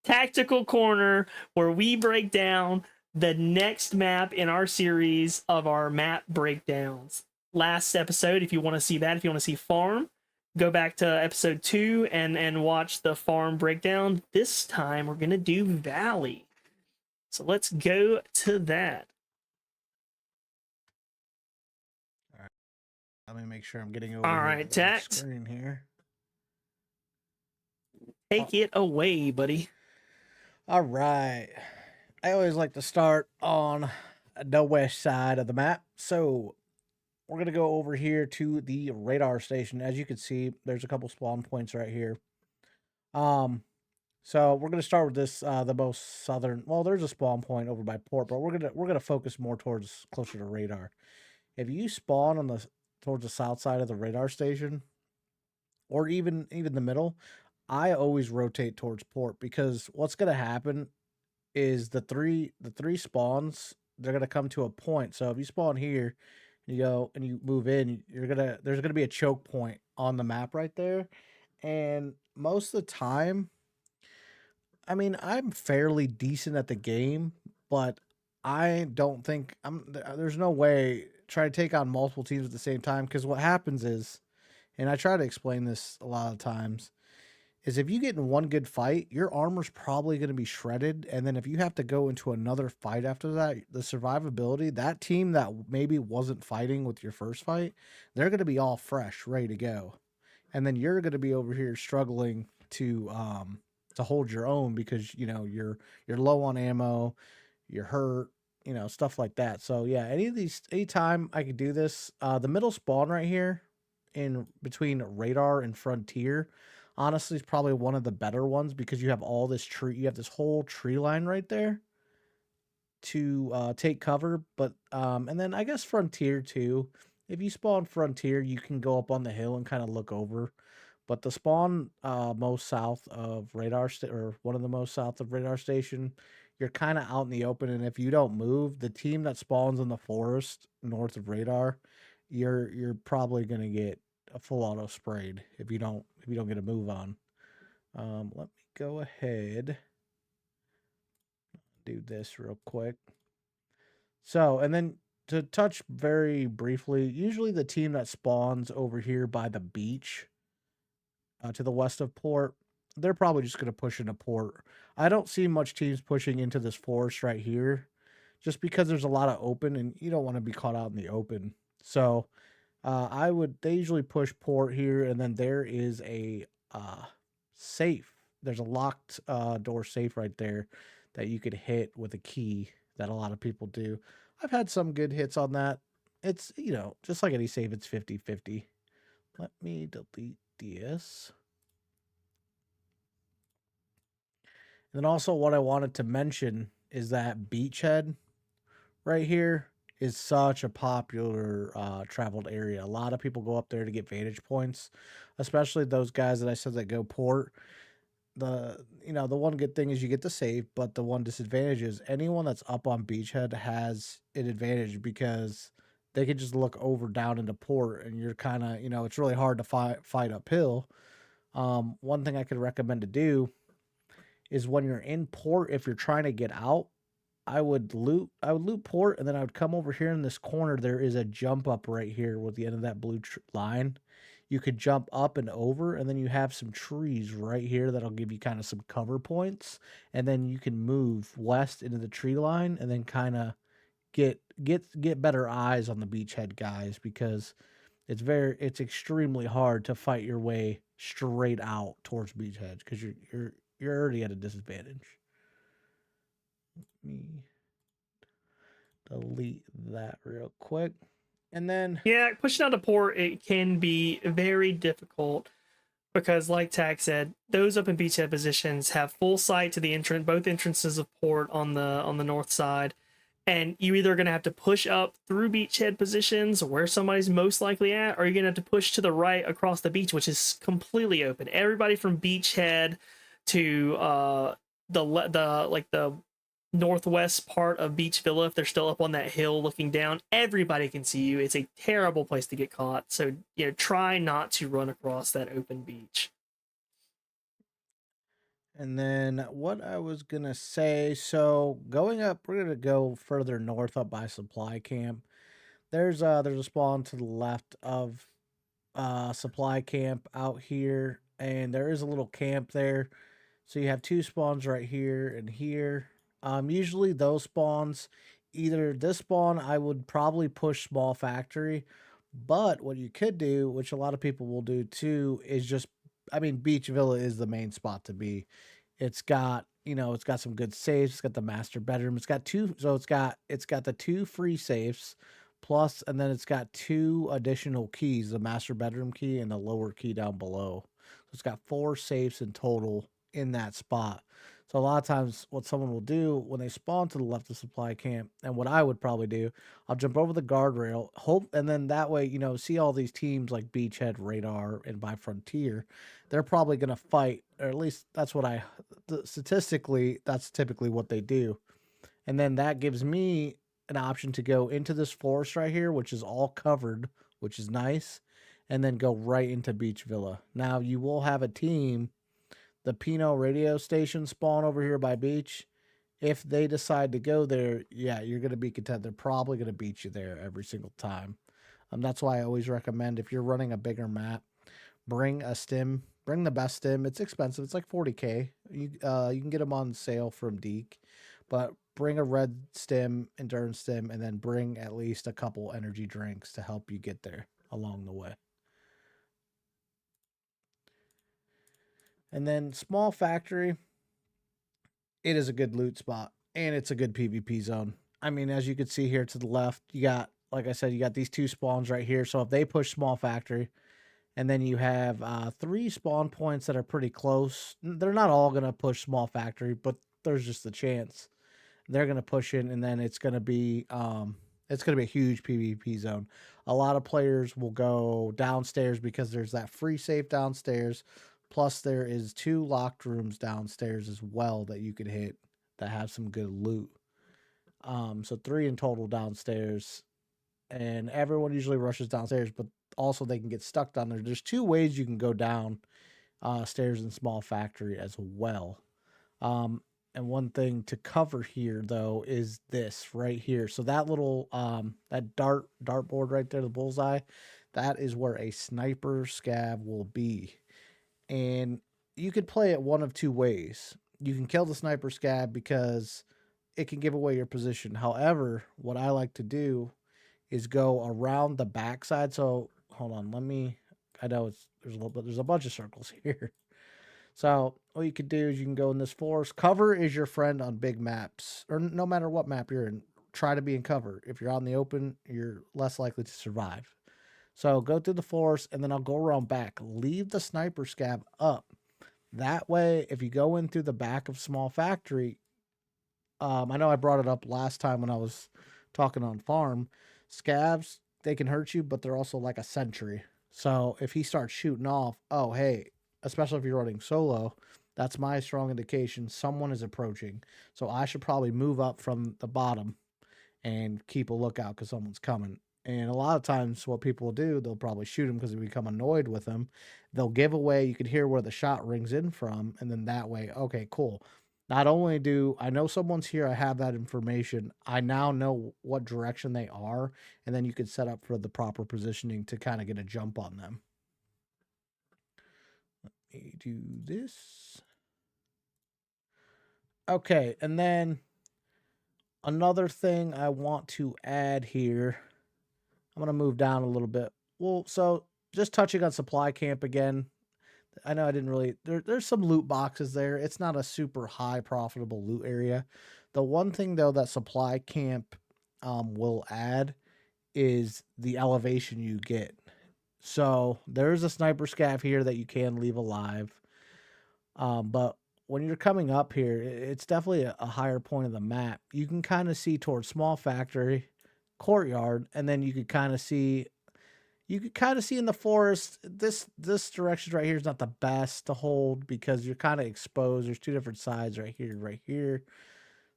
Tactical Corner, where we break down the next map in our series of our map breakdowns. Last episode, if you want to see that, if you want to see Farm, go back to episode 2 and watch the Farm breakdown. This time we're gonna do Valley. So let's go to that. All right. Let me make sure I'm getting over All here right, to the Tact. screen here. Take it away, buddy. All right. I always like to start on the west side of the map. So we're going to go over here to the radar station. As you can see, there's a couple spawn points right here. So we're going to start with this, the most southern. Well, there's a spawn point over by port, but we're going to focus more towards closer to radar. If you spawn on towards the south side of the radar station, or even the middle, I always rotate towards port, because what's going to happen is the three spawns, they're going to come to a point. So if you spawn here, you go and you move in, there's going to be a choke point on the map right there. And most of the time, I mean, I'm fairly decent at the game, but I don't think there's no way try to take on multiple teams at the same time, because what happens is, and I try to explain this a lot of times, is if you get in one good fight, your armor's probably going to be shredded. And then if you have to go into another fight after that, the survivability, that team that maybe wasn't fighting with your first fight, they're going to be all fresh, ready to go. And then you're going to be over here struggling to hold your own, because, you know, you're low on ammo, you're hurt, you know, stuff like that. So yeah, anytime I could do this, the middle spawn right here in between radar and frontier, honestly, is probably one of the better ones, because you have all this tree, you have this whole tree line right there to take cover. But and then I guess frontier too. If you spawn frontier, you can go up on the hill and kind of look over. But the spawn most south of radar or one of the most south of radar station, you're kind of out in the open, and if you don't move, the team that spawns in the forest north of radar, you're probably gonna get a full auto sprayed if you don't get a move on. Let me go ahead, do this real quick. So, and then to touch very briefly, usually the team that spawns over here by the beach to the west of port, they're probably just going to push into port. I don't see much teams pushing into this forest right here, just because there's a lot of open, and you don't want to be caught out in the open. So they usually push port here, and then there is a safe. There's a locked door safe right there that you could hit with a key, that a lot of people do. I've had some good hits on that. It's, you know, just like any safe, it's 50-50. Let me delete this. And then also what I wanted to mention is that beachhead right here is such a popular traveled area. A lot of people go up there to get vantage points, especially those guys that I said that go port. The one good thing is you get the save, but the one disadvantage is anyone that's up on beachhead has an advantage, because they can just look over down into port, and you're kind of, it's really hard to fight uphill. One thing I could recommend to do is when you're in port, if you're trying to get out, I would loot port, and then I would come over here in this corner. There is a jump up right here with the end of that blue line. You could jump up and over, and then you have some trees right here that'll give you kind of some cover points, and then you can move west into the tree line, and then kind of get better eyes on the beachhead guys, because it's extremely hard to fight your way straight out towards beachhead, because you're already at a disadvantage. Let me delete that real quick. And then, yeah, pushing out a port, it can be very difficult, because like Tack said, those up in beachhead positions have full sight to the entrance, both entrances of port on the north side, and you're either going to have to push up through beachhead positions where somebody's most likely at, or you're going to have to push to the right across the beach, which is completely open. Everybody from beachhead to the northwest part of Beach Villa, if they're still up on that hill looking down, everybody can see you. It's a terrible place to get caught. So, try not to run across that open beach. And then what I was gonna say, so going up, we're gonna go further north up by supply camp. There's a spawn to the left of supply camp out here, and there is a little camp there. So you have two spawns right here and here. Usually those spawns, either this spawn, I would probably push small factory, but what you could do, which a lot of people will do too, is just, I mean, Beach Villa is the main spot to be. It's got, it's got some good safes. It's got the master bedroom. It's got two, so it's got the two free safes plus, and then it's got two additional keys, the master bedroom key and the lower key down below. So it's got four safes in total in that spot. So a lot of times what someone will do when they spawn to the left of supply camp, and what I would probably do, I'll jump over the guardrail, hope, and then that way, see all these teams like Beachhead, Radar, and by Frontier, they're probably going to fight, or at least that's what statistically, that's typically what they do. And then that gives me an option to go into this forest right here, which is all covered, which is nice, and then go right into Beach Villa. Now you will have a team, the Pinot radio station spawn over here by Beach. If they decide to go there, yeah, you're going to be content. They're probably going to beat you there every single time. That's why I always recommend, if you're running a bigger map, bring a stim, bring the best stim. It's expensive. It's like 40K. You can get them on sale from Deke, but bring a red stim, endurance stim, and then bring at least a couple energy drinks to help you get there along the way. And then small factory, it is a good loot spot and it's a good PvP zone. I mean, as you can see here to the left, you got, like I said, you got these two spawns right here. So if they push small factory, and then you have three spawn points that are pretty close. They're not all going to push small factory, but there's just a chance they're going to push in, and then it's going to be a huge PvP zone. A lot of players will go downstairs because there's that free safe downstairs. Plus, there is two locked rooms downstairs as well that you could hit that have some good loot. So three in total downstairs, and everyone usually rushes downstairs, but also they can get stuck down there. There's two ways you can go down stairs in small factory as well. And one thing to cover here though is this right here. So that little that dartboard right there, the bullseye, that is where a sniper scav will be. And you could play it one of two ways. You can kill the sniper scav because it can give away your position. However, what I like to do is go around the backside. So hold on, I know there's a bunch of circles here. So what you could do is you can go in this forest. Cover is your friend on big maps, or no matter what map you're in. Try to be in cover. If you're out in the open, you're less likely to survive. So go through the forest, and then I'll go around back. Leave the sniper scav up. That way, if you go in through the back of small factory, I know I brought it up last time when I was talking on farm. Scavs, they can hurt you, but they're also like a sentry. So if he starts shooting off, oh hey, especially if you're running solo, that's my strong indication someone is approaching. So I should probably move up from the bottom and keep a lookout because someone's coming. And a lot of times, what people will do, they'll probably shoot him because they become annoyed with him. They'll give away, you could hear where the shot rings in from, and then that way, okay, cool. Not only do I know someone's here, I have that information, I now know what direction they are, and then you could set up for the proper positioning to kind of get a jump on them. Let me do this. Okay, and then another thing I want to add here, I'm going to move down a little bit. Well, so just touching on supply camp again. I know I didn't really, there's some loot boxes there. It's not a super high profitable loot area. The one thing though that supply camp will add is the elevation you get. So there's a sniper scav here that you can leave alive. But when you're coming up here, it's definitely a higher point of the map. You can kind of see towards small factory, courtyard, and then you could kind of see in the forest. This direction right here is not the best to hold because you're kind of exposed. There's two different sides right here.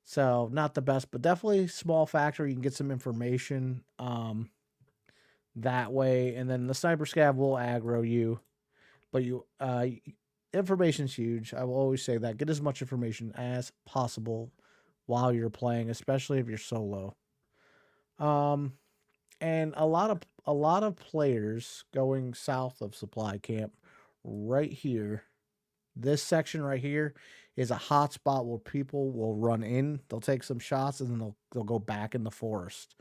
So not the best, but definitely small factory. You can get some information that way, and then the sniper scav will aggro you, but information's huge. I will always say that. Get as much information as possible while you're playing, especially if you're solo. Um, and a lot of players going south of supply camp right here. This section right here is a hot spot where people will run in, they'll take some shots, and then they'll go back in the forest.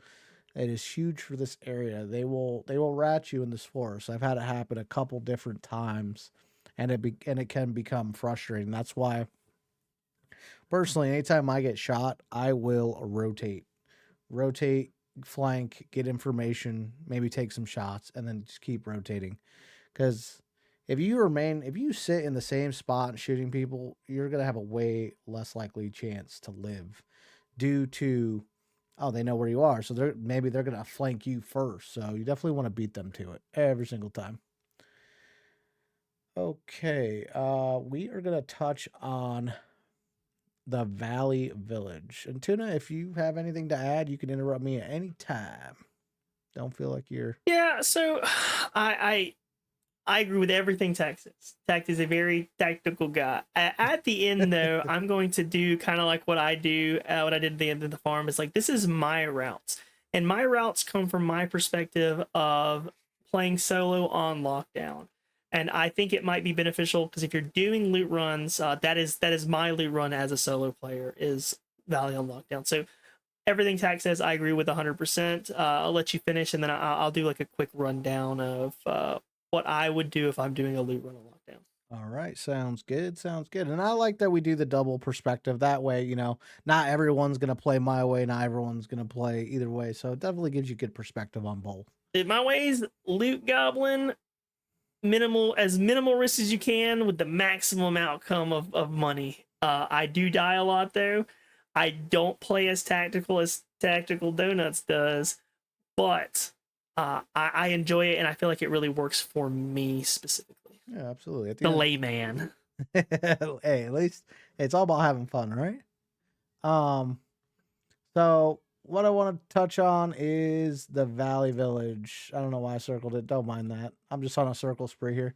It is huge for this area. They will rat you in this forest. I've had it happen a couple different times, and it can become frustrating. That's why personally, anytime I get shot, I will rotate, flank, get information, maybe take some shots, and then just keep rotating. Because if you sit in the same spot and shooting people, you're gonna have a way less likely chance to live, due to, oh, they know where you are, so they're gonna flank you first. So you definitely want to beat them to it every single time. Okay, we are gonna touch on the Valley Village. And Tuna, if you have anything to add, you can interrupt me at any time. Don't feel like you're. Yeah, so I agree with everything Tact says. Tact is a very tactical guy. At the end, though, I'm going to do kind of like what I do, what I did at the end of the farm. Is like, this is my routes. And my routes come from my perspective of playing solo on lockdown. And I think it might be beneficial because if you're doing loot runs, that is my loot run as a solo player, is Valley on lockdown. So everything Tact says, I agree with 100%. I'll let you finish, and then I'll do like a quick rundown of what I would do if I'm doing a loot run on lockdown. All right, sounds good. Sounds good. And I like that we do the double perspective. That way, not everyone's gonna play my way, not everyone's gonna play either way. So it definitely gives you good perspective on both. My ways, loot goblin, minimal risk as you can with the maximum outcome of money. I do die a lot though. I don't play as tactical as TactDonuts does, but I enjoy it, and I feel like it really works for me specifically. Yeah, absolutely. At The layman. Hey, at least it's all about having fun, right? Um, so what I want to touch on is the Valley Village. I don't know why I circled it. Don't mind that. I'm just on a circle spree here.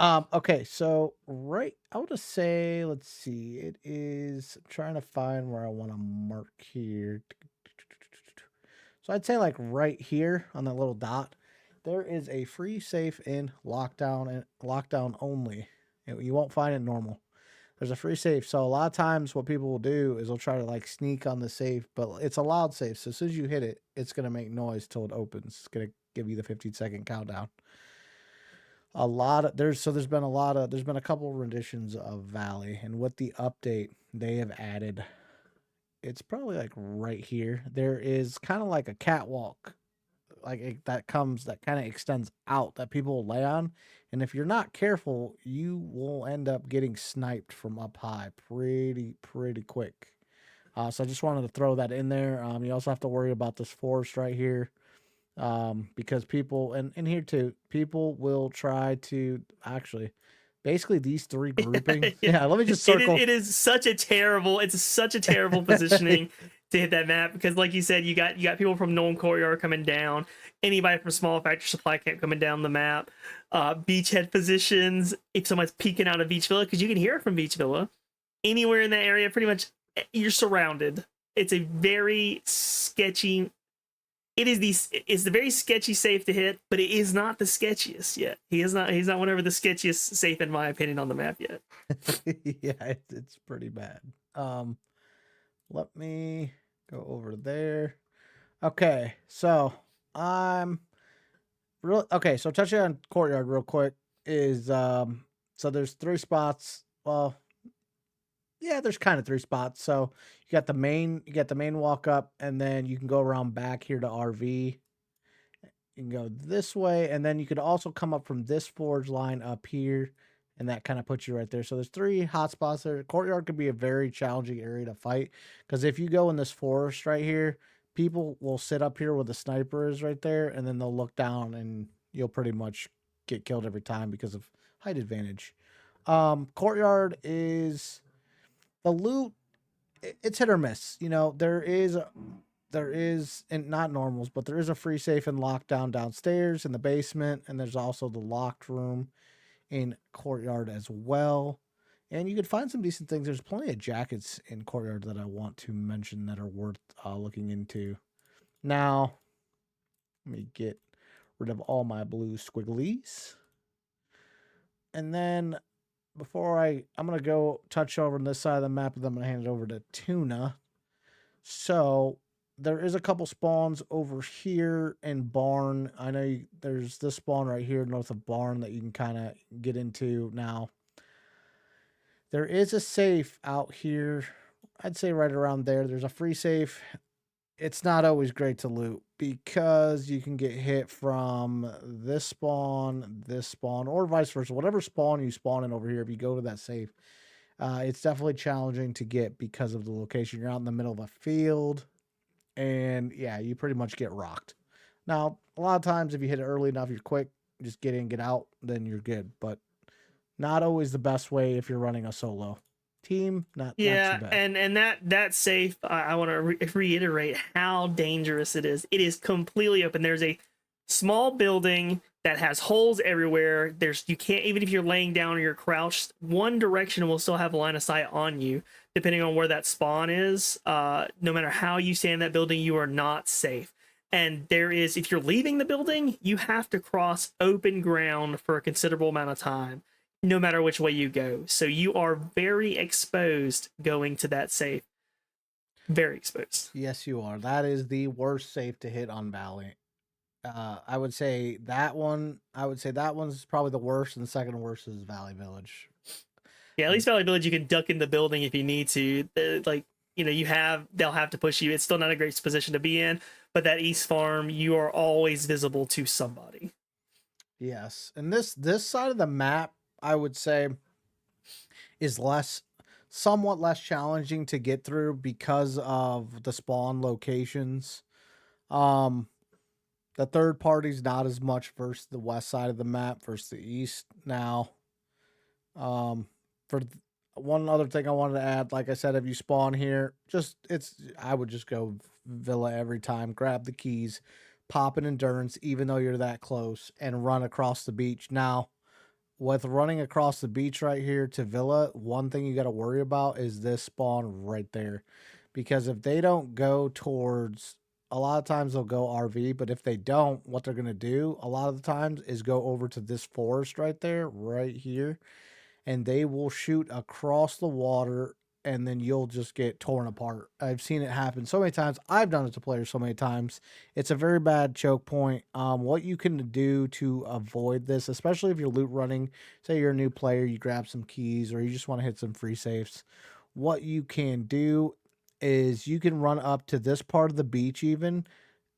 Okay, so I want to say, let's see. It is trying to find where I want to mark here. So I'd say like right here on that little dot, there is a free safe in lockdown and lockdown only. You won't find it normal. There's a free safe. So a lot of times what people will do is they'll try to like sneak on the safe, but it's a loud safe. So as soon as you hit it, it's going to make noise till it opens. It's going to give you the 15-second countdown. There's been a couple renditions of Valley, and with the update they have added, it's probably like right here. There is kind of like a catwalk, that kind of extends out that people will lay on, and if you're not careful, you will end up getting sniped from up high pretty quick. So I just wanted to throw that in there. You also have to worry about this forest right here, because people, and here too, people will try to actually. Basically, these three groupings. Yeah, let me just circle. It is such a terrible. It's such a terrible positioning to hit that map because, like you said, you got people from Gnome Courtyard coming down, anybody from Small Factory Supply Camp coming down the map, beachhead positions. If someone's peeking out of Beach Villa, because you can hear it from Beach Villa, anywhere in that area, pretty much you're surrounded. It's a very sketchy. It's the very sketchy safe to hit, but it is not the sketchiest yet. He's not one of the sketchiest safe in my opinion on the map yet. Yeah, it's pretty bad. Let me go over there. Okay, so so touching on Courtyard real quick is so there's three spots. Well, yeah, there's kind of three spots. So you got the main walk up, and then you can go around back here to RV. You can go this way, and then you could also come up from this forge line up here, and that kind of puts you right there. So there's three hot spots there. Courtyard could be a very challenging area to fight, because if you go in this forest right here, people will sit up here where the sniper is right there, and then they'll look down, and you'll pretty much get killed every time because of height advantage. Courtyard is the loot. It's hit or miss. There is, and not normals, but there is a free safe and lockdown downstairs in the basement, and there's also the locked room in Courtyard as well. And you can find some decent things. There's plenty of jackets in Courtyard that I want to mention that are worth looking into. Now, let me get rid of all my blue squigglies. And then before I'm going to go touch over on this side of the map, and then I'm going to hand it over to Tuna. So there is a couple spawns over here in Barn. I know there's this spawn right here north of Barn that you can kind of get into now. There is a safe out here. I'd say right around there. There's a free safe. It's not always great to loot because you can get hit from this spawn, or vice versa. Whatever spawn you spawn in over here, if you go to that safe, it's definitely challenging to get because of the location. You're out in the middle of a field, and yeah, you pretty much get rocked. Now, a lot of times if you hit it early enough, you're quick, just get in, get out, then you're good. But not always the best way if you're running a solo team. Not too bad. and that safe, I want to reiterate how dangerous it is. It is completely open. There's a small building that has holes everywhere. You can't, even if you're laying down or you're crouched, one direction will still have a line of sight on you, depending on where that spawn is. No matter how you stand in that building, you are not safe. And if you're leaving the building, you have to cross open ground for a considerable amount of time, no matter which way you go. So you are very exposed going to that safe. Very exposed. Yes, you are. That is the worst safe to hit on Valley. I would say that one. I would say that one's probably the worst, and the second worst is Valley Village. Yeah, at least Valley Village, you can duck in the building if you need to. They'll have to push you. It's still not a great position to be in, but that East Farm, you are always visible to somebody. Yes, and this side of the map, I would say, is somewhat less challenging to get through because of the spawn locations. The third party's not as much versus the west side of the map versus the east now. For one other thing I wanted to add, like I said, if you spawn here, I would just go Villa every time, grab the keys, pop an endurance, even though you're that close, and run across the beach. Now, with running across the beach right here to Villa, one thing you got to worry about is this spawn right there. Because if they don't go towards, a lot of times they'll go RV, but if they don't, what they're going to do a lot of the times is go over to this forest right there, right here, and they will shoot across the water, and then you'll just get torn apart. I've seen it happen so many times. I've done it to players so many times. It's a very bad choke point. What you can do to avoid this, especially if you're loot running, say you're a new player, you grab some keys, or you just want to hit some free safes, what you can do is you can run up to this part of the beach even.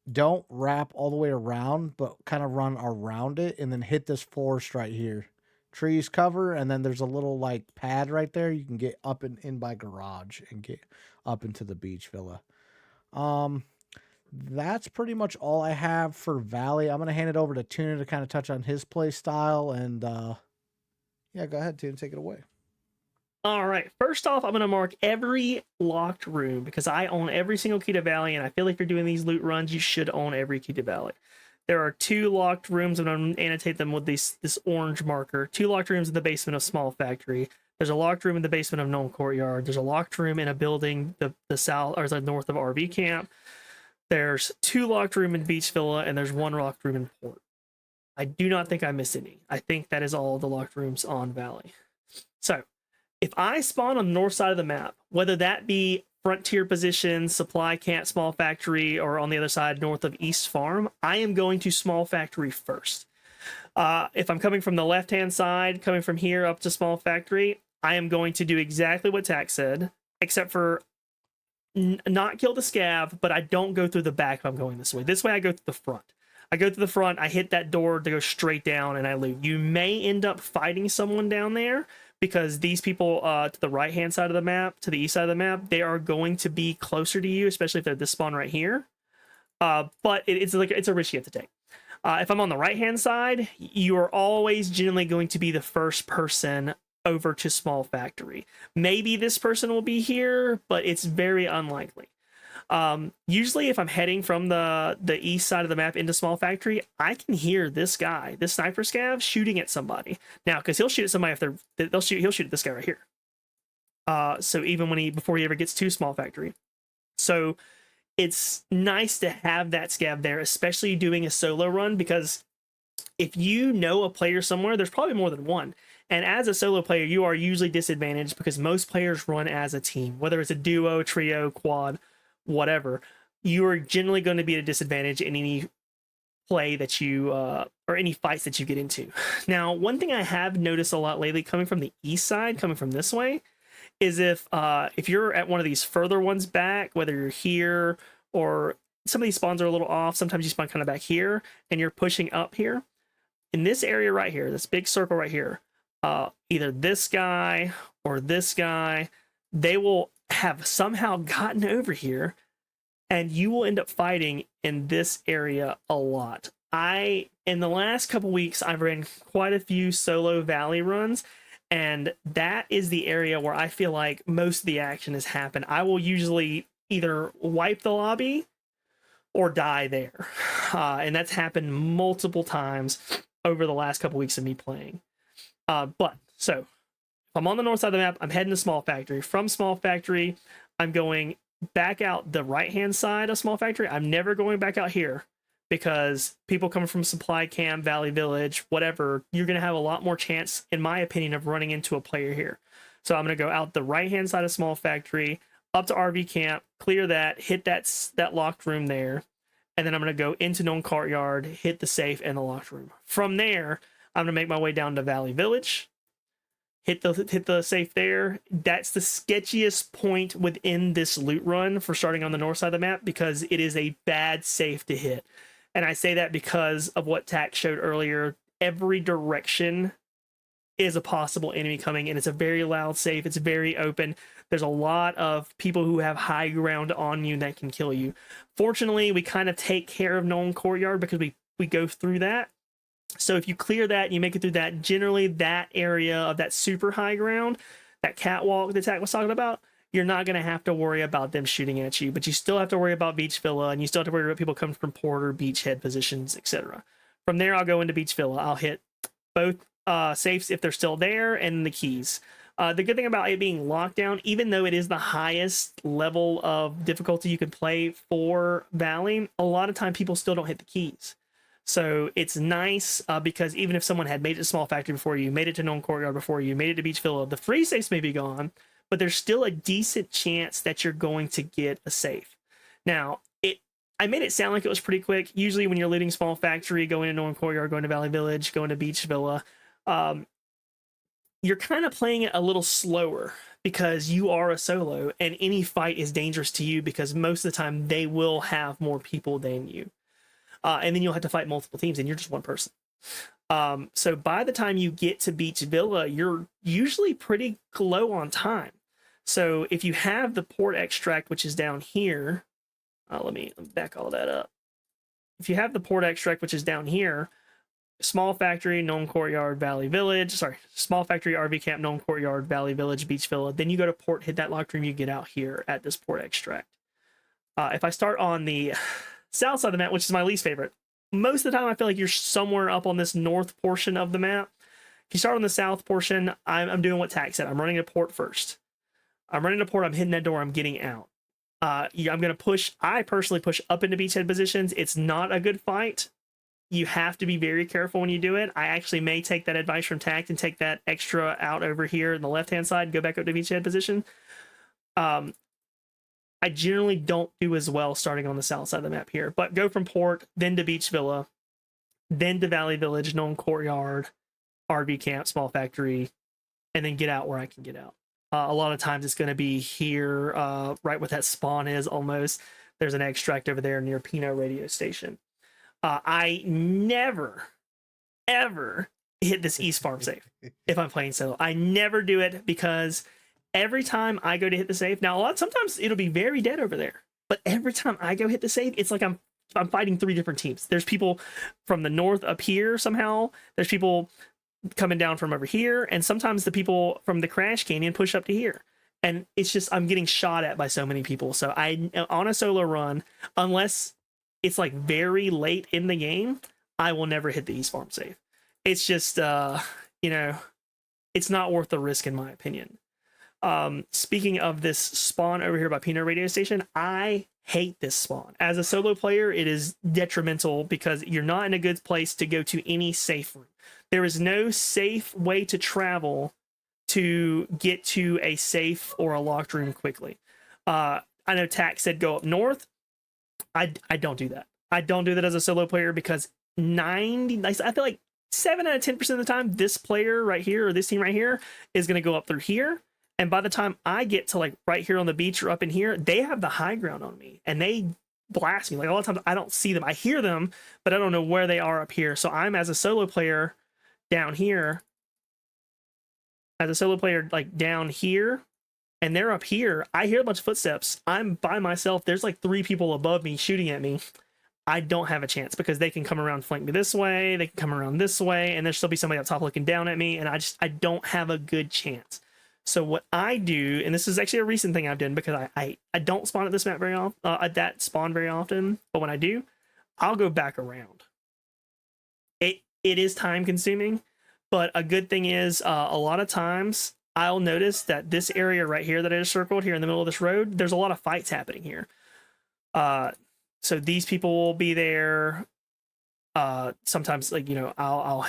Don't wrap all the way around, but kind of run around it and then hit this forest right here. Trees cover, and then there's a little like pad right there. You can get up and in by garage and get up into the beach villa. That's pretty much all I have for Valley. I'm going to hand it over to Tuna to kind of touch on his play style. And yeah, go ahead, Tuna, take it away. All right. First off, I'm going to mark every locked room because I own every single key to Valley, and I feel like if you're doing these loot runs, you should own every key to Valley. There are 2 locked rooms, and I'm going to annotate them with this orange marker. 2 locked rooms in the basement of Small Factory. There's a locked room in the basement of Gnome Courtyard. There's a locked room in a building the south or the north of RV Camp. There's 2 locked room in Beach Villa, and there's 1 locked room in Port. I do not think I missed any. I think that is all the locked rooms on Valley. So, if I spawn on the north side of the map, whether that be Frontier position, Supply Camp, Small Factory, or on the other side north of East Farm, I am going to Small Factory first. If I'm coming from the left-hand side, coming from here up to Small Factory, I am going to do exactly what Tac said, except for not kill the scav, but I don't go through the back if I'm going this way. This way I go through the front. I go through the front, I hit that door to go straight down, and I loot. You may end up fighting someone down there, because these people to the right-hand side of the map, to the east side of the map, they are going to be closer to you, especially if they're this spawn right here. But it's a risk you have to take. If I'm on the right-hand side, you are always generally going to be the first person over to Small Factory. Maybe this person will be here, but it's very unlikely. Usually if I'm heading from the east side of the map into small factory, I can hear this guy, this sniper scav, shooting at somebody. Now, because he'll shoot at somebody if he'll shoot at this guy right here. So even before he ever gets to small factory. So it's nice to have that scav there, especially doing a solo run, because if you know a player somewhere, there's probably more than one. And as a solo player, you are usually disadvantaged because most players run as a team, whether it's a duo, trio, quad, whatever. You are generally going to be at a disadvantage in any play that you or any fights that you get into. Now, one thing I have noticed a lot lately, coming from the east side, coming from this way, is if you're at one of these further ones back, whether you're here or some of these spawns are a little off, sometimes you spawn kind of back here and you're pushing up here. In this area right here, this big circle right here, either this guy or this guy, they will have somehow gotten over here and you will end up fighting in this area a lot. In the last couple weeks, I've ran quite a few solo valley runs, and that is the area where I feel like most of the action has happened. I will usually either wipe the lobby or die there. And that's happened multiple times over the last couple weeks of me playing. So if I'm on the north side of the map, I'm heading to small factory. From small factory, I'm going back out the right-hand side of small factory. I'm never going back out here, because people coming from supply camp, Valley Village, whatever, you're going to have a lot more chance, in my opinion, of running into a player here. So I'm going to go out the right-hand side of small factory, up to RV camp, clear that, hit that locked room there, and then I'm going to go into known courtyard, hit the safe and the locked room. From there, I'm going to make my way down to Valley Village, hit the safe there. That's the sketchiest point within this loot run for starting on the north side of the map, because it is a bad safe to hit. And I say that because of what Tac showed earlier. Every direction is a possible enemy coming, and it's a very loud safe. It's very open. There's a lot of people who have high ground on you that can kill you. Fortunately, we kind of take care of known courtyard because we go through that. So if you clear that and you make it through that, generally that area of that super high ground, that catwalk that Tac was talking about, you're not going to have to worry about them shooting at you, but you still have to worry about Beach Villa, and you still have to worry about people coming from port or beachhead positions, etc. From there, I'll go into Beach Villa. I'll hit both safes if they're still there, and the keys. The good thing about it being lockdown, even though it is the highest level of difficulty you can play for Valley, a lot of time people still don't hit the keys. So it's nice because even if someone had made it to small factory before you, made it to known courtyard before you, made it to Beach Villa, the free safes may be gone, but there's still a decent chance that you're going to get a safe. Now, I made it sound like it was pretty quick. Usually when you're looting small factory, going to known courtyard, going to Valley Village, going to Beach Villa, you're kind of playing it a little slower because you are a solo, and any fight is dangerous to you because most of the time they will have more people than you. And then you'll have to fight multiple teams, and you're just one person. So by the time you get to Beach Villa, you're usually pretty low on time. So if you have the port extract, which is down here, let me back all that up. If you have the port extract, which is down here, small factory, known courtyard, Valley Village, small factory, RV camp, known courtyard, Valley Village, Beach Villa, then you go to port, hit that locked room, you get out here at this port extract. If I start on the south side of the map, which is my least favorite, most of the time I feel like you're somewhere up on this north portion of the map. If you start on the south portion, I'm doing what Tac said. I'm running to port first. I'm running to port, I'm hitting that door, I'm getting out. I'm going to push, I personally push up into beachhead positions. It's not a good fight. You have to be very careful when you do it. I actually may take that advice from Tact and take that extra out over here on the left-hand side, go back up to beachhead position. I generally don't do as well starting on the south side of the map here, but go from port, then to Beach Villa, then to Valley Village, known courtyard, RV camp, small factory, and then get out where I can get out. A lot of times it's going to be here, right where that spawn is almost. There's an extract over there near Pinot radio station. I never, ever hit this East Farm safe if I'm playing solo. I never do it because every time I go to hit the safe, now sometimes it'll be very dead over there, but every time I go hit the safe, it's like I'm fighting three different teams. There's people from the north up here somehow. There's people coming down from over here, and sometimes the people from the Crash Canyon push up to here. And it's just I'm getting shot at by so many people. So I on a solo run, unless it's like very late in the game, I will never hit the East Farm safe. It's just you know, it's not worth the risk in my opinion. Speaking of this spawn over here by Pino Radio Station, I hate this spawn. As a solo player, it is detrimental because you're not in a good place to go to any safe room. There is no safe way to travel to get to a safe or a locked room quickly. I know Tack said go up north. I don't do that. I don't do that as a solo player because I feel like 7 out of 10% of the time, this player right here or this team right here is going to go up through here. And by the time I get to like right here on the beach or up in here, they have the high ground on me and they blast me. Like a lot of times I don't see them. I hear them, but I don't know where they are up here. So I'm as a solo player down here, like down here, and they're up here. I hear a bunch of footsteps. I'm by myself. There's like 3 people above me shooting at me. I don't have a chance because they can come around, flank me this way. They can come around this way, and there'll still be somebody up top looking down at me. And I don't have a good chance. So what I do, and this is actually a recent thing I've done because I don't spawn at this map very often, at that spawn very often. But when I do, I'll go back around. It is time consuming, but a good thing is a lot of times I'll notice that this area right here that I just circled here in the middle of this road, there's a lot of fights happening here. So these people will be there. Sometimes, like, I'll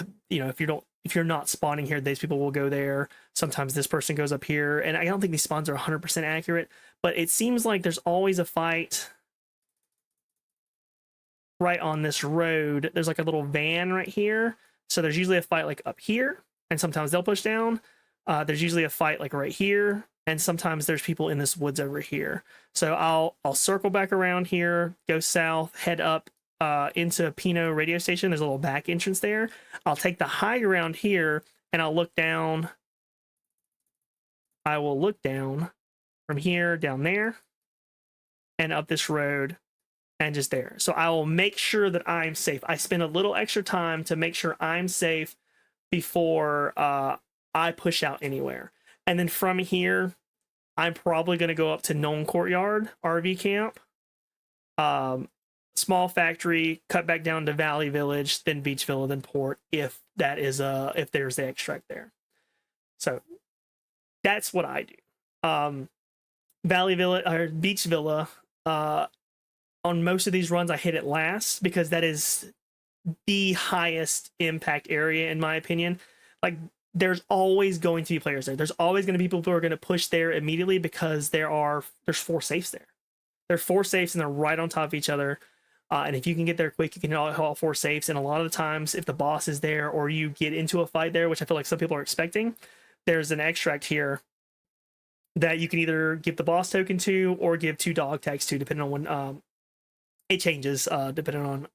if you're not spawning here, these people will go there. Sometimes this person goes up here, and I don't think these spawns are 100% accurate, but it seems like there's always a fight right on this road. There's like a little van right here, so there's usually a fight like up here, and sometimes they'll push down. There's usually a fight like right here, and sometimes there's people in this woods over here. So I'll circle back around here, go south, head up into Pino Radio Station. There's a little back entrance there. I'll take the high ground here, and I'll look down. I will look down from here down there and up this road and just there. So I will make sure that I'm safe. I spend a little extra time to make sure I'm safe before I push out anywhere. And then from here, I'm probably going to go up to Nome Courtyard RV Camp, Small Factory, cut back down to Valley Village, then Beach Villa, then Port, if there's the extract there. So that's what I do. Valley Villa or Beach Villa, on most of these runs, I hit it last because that is the highest impact area, in my opinion. Like, there's always going to be players there. There's always going to be people who are going to push there immediately because there's 4 safes there. There are 4 safes and they're right on top of each other. And if you can get there quick, you can hit all 4 safes. And a lot of the times, if the boss is there or you get into a fight there, which I feel like some people are expecting, there's an extract here that you can either give the boss token to or give 2 dog tags to, depending on when it changes, depending on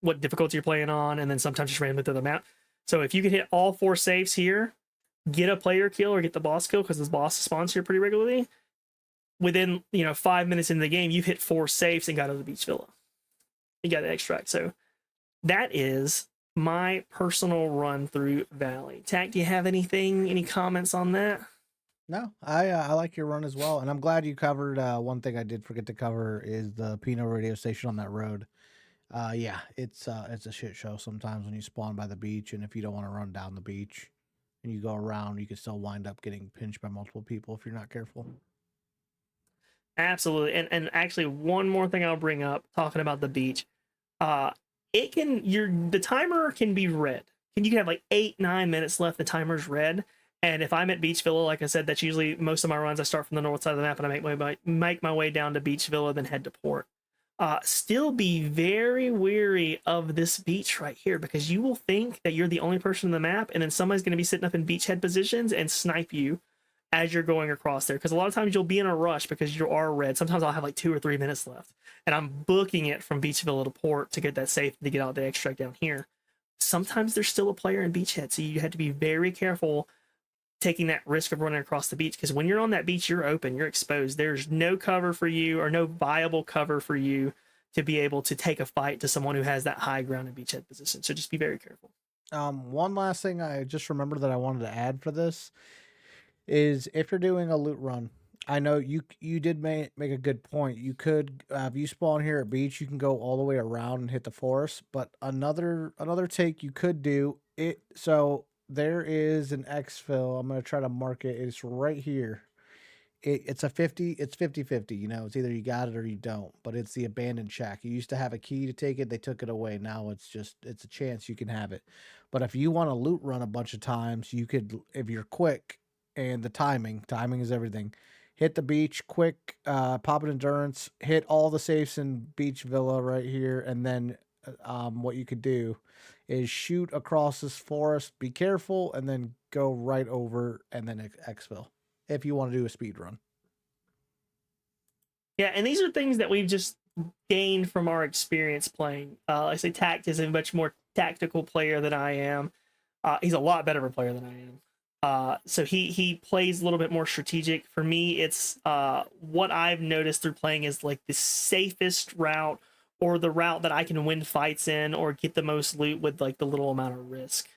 what difficulty you're playing on, and then sometimes just randomly through the map. So if you can hit all 4 safes here, get a player kill or get the boss kill, because this boss spawns here pretty regularly, within 5 minutes into the game, you've hit 4 safes and got out of the Beach Villa. You got the extract. So that is my personal run through Valley. Tack, do you have any comments on that? No, I like your run as well, and I'm glad you covered. One thing I did forget to cover is the Pino Radio Station on that road. Yeah, it's a shit show sometimes when you spawn by the beach, and if you don't want to run down the beach and you go around, you can still wind up getting pinched by multiple people if you're not careful. Absolutely. And actually, one more thing I'll bring up talking about the beach. The timer can be red. You can have like 8-9 minutes left. The timer's red. And if I'm at Beach Villa, like I said, that's usually most of my runs. I start from the north side of the map and I make my way down to Beach Villa, then head to Port. Still be very wary of this beach right here, because you will think that you're the only person in the map, and then somebody's going to be sitting up in beachhead positions and snipe you as you're going across there. Because a lot of times you'll be in a rush because you are red. Sometimes I'll have like 2 or 3 minutes left, and I'm booking it from Beach Villa to Port to get that safe to get out the extract down here. Sometimes there's still a player in beachhead, so you have to be very careful taking that risk of running across the beach, because when you're on that beach, you're open, you're exposed. There's no cover for you, or no viable cover for you to be able to take a fight to someone who has that high ground and beachhead position. So just be very careful. One last thing I just remembered that I wanted to add for this is, if you're doing a loot run I know you did make a good point. You could if you spawn here at beach, you can go all the way around and hit the forest. But another take you could do it. So there is an exfil. I'm gonna try to mark it. It's right here. It's a 50. It's 50-50. You know, it's either you got it or you don't. But it's the abandoned shack. You used to have a key to take it. They took it away. Now it's a chance you can have it. But if you want to loot run a bunch of times, you could if you're quick and the timing is everything. Hit the beach quick, pop an endurance, hit all the safes in Beach Villa right here, and then what you could do is shoot across this forest. Be careful, and then go right over, and then exfil if you want to do a speed run. Yeah, and these are things that we've just gained from our experience playing. I say Tact is a much more tactical player than I am. He's a lot better of a player than I am. So he plays a little bit more strategic. For me, it's what I've noticed through playing is like the safest route or the route that I can win fights in or get the most loot with like the little amount of risk.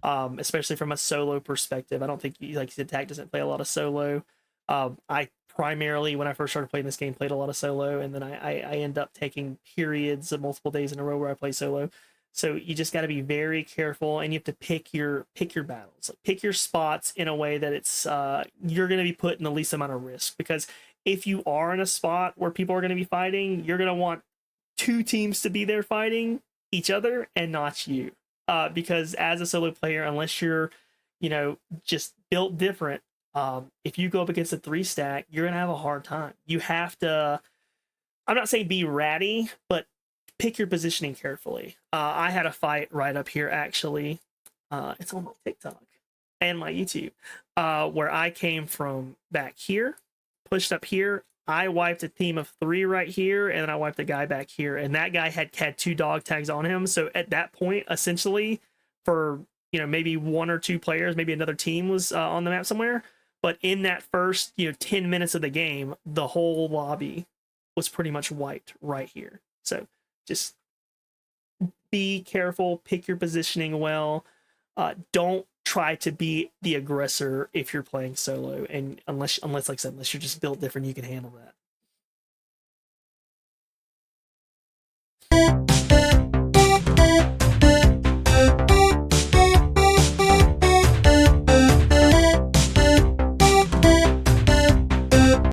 Especially from a solo perspective. I don't think, like you said, Tact doesn't play a lot of solo. I primarily, when I first started playing this game, played a lot of solo, and then I end up taking periods of multiple days in a row where I play solo. So you just got to be very careful, and you have to pick your battles, like pick your spots in a way that it's you're going to be put in the least amount of risk. Because if you are in a spot where people are going to be fighting, you're going to want two teams to be there fighting each other and not you. Because as a solo player, unless you're, just built different, if you go up against a 3-stack, you're gonna have a hard time. You have to. I'm not saying be ratty, but pick your positioning carefully. I had a fight right up here actually. It's on my TikTok and my YouTube, where I came from back here, pushed up here. I wiped a team of 3 right here, and then I wiped a guy back here, and that guy had 2 dog tags on him. So at that point, essentially, for maybe 1 or 2 players, maybe another team was on the map somewhere. But in that first 10 minutes of the game, the whole lobby was pretty much wiped right here. So just be careful, pick your positioning well. Don't try to be the aggressor if you're playing solo, and unless like I said, unless you're just built different, you can handle that.